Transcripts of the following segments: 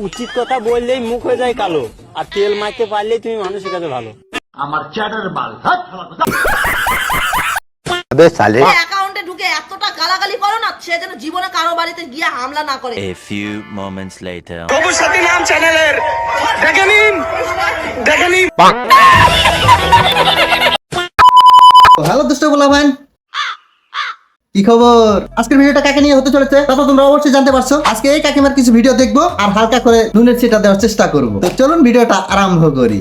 উচিত কথা বললেই মুখ হয়ে যায় কালো, আর তেল মারতে পারলেই তুমি মানুষের কাছে ভালো। আমার চ্যাটার বাল অ্যাকাউন্টে ঢুকে এতটা গালাগালি করো না, সে যেন জীবনে কারো বাড়িতে গিয়ে হামলা না করে। A few moments later. সবুজ নাম চ্যানেলের দেখে নিন। হ্যালো দুষ্ট বলা ভাই, কি খবর? আজকের ভিডিওটা কাকে নিয়ে হতে চলেছে তা তো তোমরা অবশ্যই জানতে পারছো। আজকে এই কাকিমার কিছু ভিডিও দেখবো আর হালকা করে নুনের ছিটা দেওয়ার চেষ্টা করবো। তো চলুন ভিডিওটা আরম্ভ করি।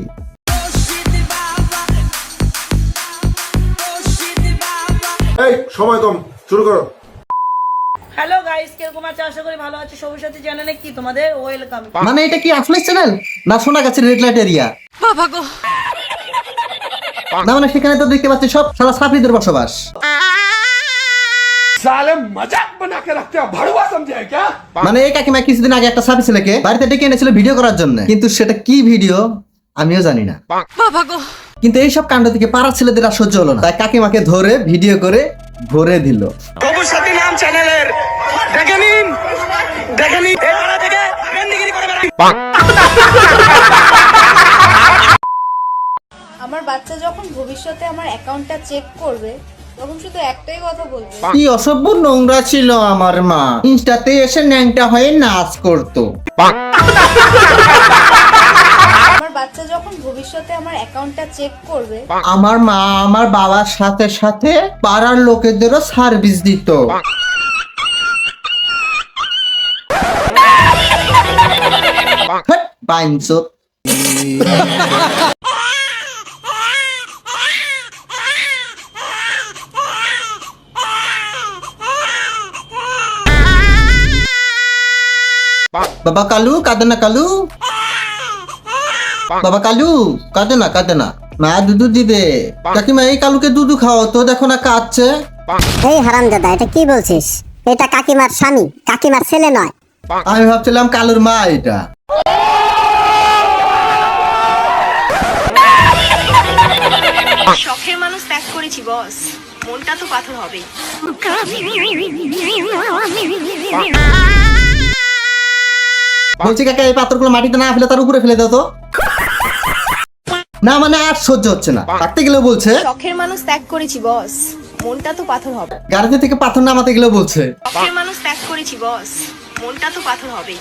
এই সময় কম, শুরু করো। হ্যালো গাইস, কিরকম আছো? আশা করি ভালো আছো। সবুজ সাথী চ্যানেলে কি তোমাদের ওয়েলকাম। মানে এটা কি আসলে চ্যানেল না সোনা গাছের রেড লাইট এরিয়া? বাবা গো, না মানে সেখানে তো দেখতে পাচ্ছি সব সারা সাফরিদের বসবাস। साले मजाक बना के रखते हो, भड़ुआ समझे है क्या? মানে এই কাকিমা কিছুদিন আগে একটা সাফি ছেলেকে বাড়িতে ডেকে এনেছিল ভিডিও করার জন্য, কিন্তু সেটা কি ভিডিও আমিও জানি না। বাবা গো, কিন্তু এইসব কাণ্ড থেকে পাড়ার ছেলেদের আর সহ্য হলো না, তাই কাকিমাকে ধরে ভিডিও করে ভরে দিল। সবুজ নাম চ্যানেলের দেখে নিন। এবারে থেকে গন্ডগিরি করে বেড়াই। আমার বাচ্চা যখন ভবিষ্যতে আমার অ্যাকাউন্টটা চেক করবে তখন শুধু একটাই কথা বলবে, কি অসভ্য নোংরা ছিল আমার মা, ইনস্টাতে এসে ন্যাংটা হয়ে নাচ করতো। আমার বাচ্চা যখন ভবিষ্যতে আমার অ্যাকাউন্টটা চেক করবে আমার মা আমার বাবার সাথে সাথে পাড়ার লোকেদেরও সার্ভিস দিত। হ্যাট, বাইনচোদ। বাবা কালু কাঁদে না, কালু বাবা কালু কাঁদে না, মা দুধু দিবে। কাকিমা এই কালুকে দুধু খাও তো, দেখো না কাঁদছে। এই হারামজাদা, এটা কি বলছিস? এটা কাকিমার স্বামী, কাকিমার ছেলে নয়। আমি ভাবছিলাম কালুর মা এটা। শখের মানুষ ত্যাগ করেছি বস, মনটা তো পাথর হবেই। বলছি কাকা এই পাত্রগুলো মাটিতে না ফেলে তার উপরে ফেলে দাও তো। না মানে আর সহ্য হচ্ছে না, থাকতে গেলেও বলছে। শখের মানুষ ত্যাগ করেছি বস, মনটা তো পাথর হবে। গাড়িতে থেকে পাথর নামাতে গেলেও বলছে। শখের মানুষ ত্যাগ করেছি বস, মনটা তো পাথর হবেই।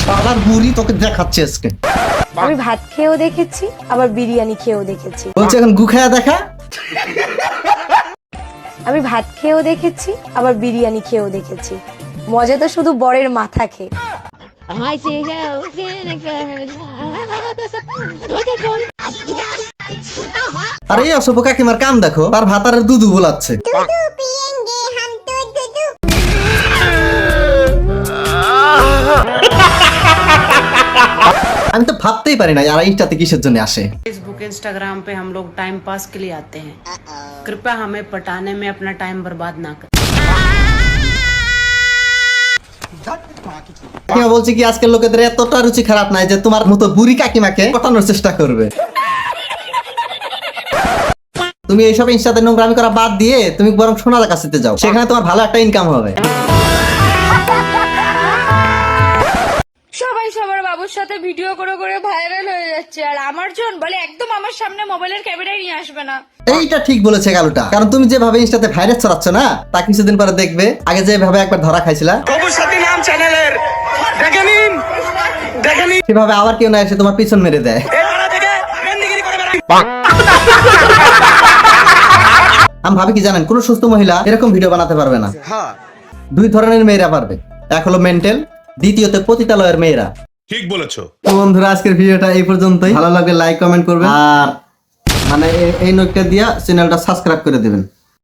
শালার বুড়ি তোকে দেখাচ্ছে আজকে। আমি ভাত খেয়েও দেখেছি, আবার বিরিয়ানি খেয়েও দেখেছি। বলছে এখন গু খায়া দেখা। আমি ভাত খেয়েও দেখেছি, আবার বিরিয়ানি খেয়েও দেখেছি। মজা তো শুধু বরের মাথা খেয়ে। আরে এই অসভ্য কাকিমার কাম দেখো, তার ভাতারের দুধু বোলাচ্ছে। আমি তো ভাবতেই পারি না আর ইনস্টাতে কিসের জন্য আসে। फेसबुक इंस्टाग्राम पे हम लोग टाइम पास के लिए आते हैं, कृपया हमें पटाने में अपना टाइम बर्बाद ना करें। কাকিমা বলছে কি আজকের লোকেদের এতটা রুচি খারাপ নাই যে তোমার মতো বুড়ি কাকিমাকে পটানোর চেষ্টা করবে। তুমি এইসব ইনস্টাতে নোংরামি করা বাদ দিয়ে তুমি বরং সোনার কাছেতে যাও, সেখানে তোমার ভালো একটা ইনকাম হবে। সবাই সবার বাবুর সাথে ভিডিও করে করে ভাইরাল হয়ে যাচ্ছে, আর আমার জন বলে একদম আমার সামনে মোবাইলের ক্যামেরায় নিয়ে আসবে না। এইটা ঠিক বলেছে কালুটা, কারণ তুমি যেভাবে ইনস্টাতে ভাইরাস ছড়াচ্ছ না, তা কিছুদিন পরে দেখবে আগে যেভাবে একবার ধরা খাইছিলা সবুজ নাম চ্যানেলের দেখে নিন। সেভাবে আবার কেউ না এসে তোমার পিছন মেরে দেয়। এবারে থেকে গন্ডগিরি করে বেড়াই। আমি ভাবি কি জানেন, কোন সুস্থ মহিলা এরকম ভিডিও বানাতে পারবে না। দুই ধরনের মেয়েরা পারবে, এক হলো মেন্টাল, দ্বিতীয়ত পতিতালয়ের মেয়েরা। ঠিক বলেছো। তো বন্ধুরা আজকের ভিডিওটা এই পর্যন্তই। ভালো লাগলে লাইক কমেন্ট করবেন, আর মানে এই নোটটা দিয়া চ্যানেলটা সাবস্ক্রাইব করে দিবেন।